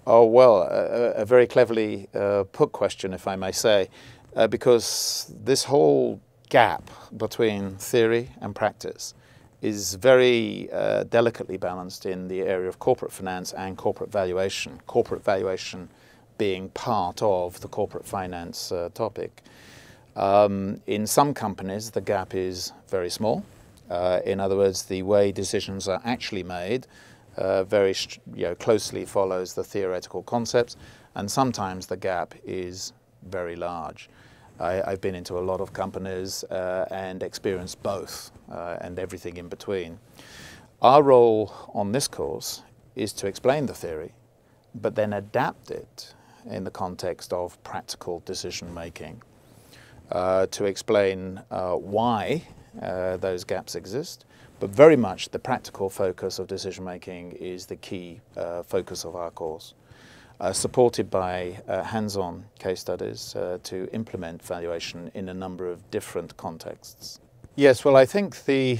Oh, well, a very cleverly put question, if I may say, because this whole gap between theory and practice is very delicately balanced in the area of corporate finance and corporate valuation. Corporate valuation being part of the corporate finance topic. In some companies, the gap is very small. In other words, the way decisions are actually made very closely follows the theoretical concepts, and sometimes the gap is very large. I've been into a lot of companies and experienced both and everything in between. Our role on this course is to explain the theory, but then adapt it in the context of practical decision making, to explain why those gaps exist, but very much the practical focus of decision making is the key focus of our course, supported by hands-on case studies to implement valuation in a number of different contexts. Yes, well, I think the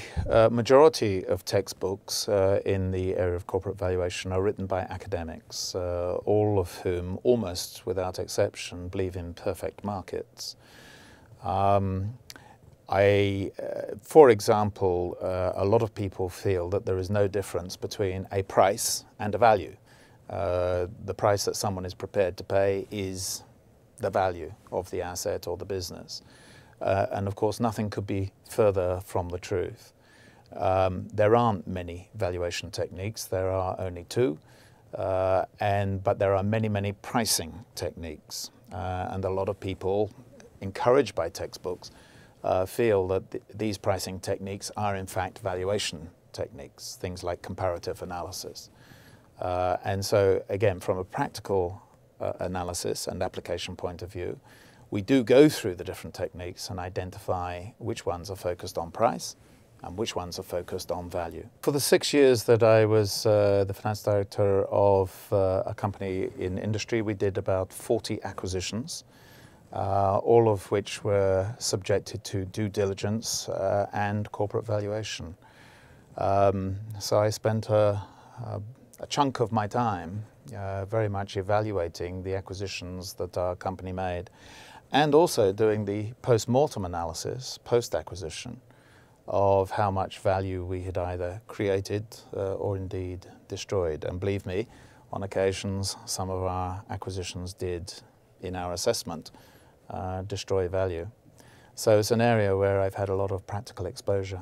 majority of textbooks in the area of corporate valuation are written by academics, all of whom, almost without exception, believe in perfect markets. For example, a lot of people feel that there is no difference between a price and a value. The price that someone is prepared to pay is the value of the asset or the business. And of course, nothing could be further from the truth. There aren't many valuation techniques. There are only two. But there are many, many pricing techniques. And a lot of people, encouraged by textbooks, feel that these pricing techniques are in fact valuation techniques, things like comparative analysis. And so again, from a practical analysis and application point of view, we do go through the different techniques and identify which ones are focused on price and which ones are focused on value. For the 6 years that I was the finance director of a company in industry, we did about 40 acquisitions. All of which were subjected to due diligence and corporate valuation. So I spent a chunk of my time very much evaluating the acquisitions that our company made, and also doing the post-mortem analysis, post-acquisition, of how much value we had either created or indeed destroyed. And believe me, on occasions, some of our acquisitions did, in our assessment, destroy value. So it's an area where I've had a lot of practical exposure.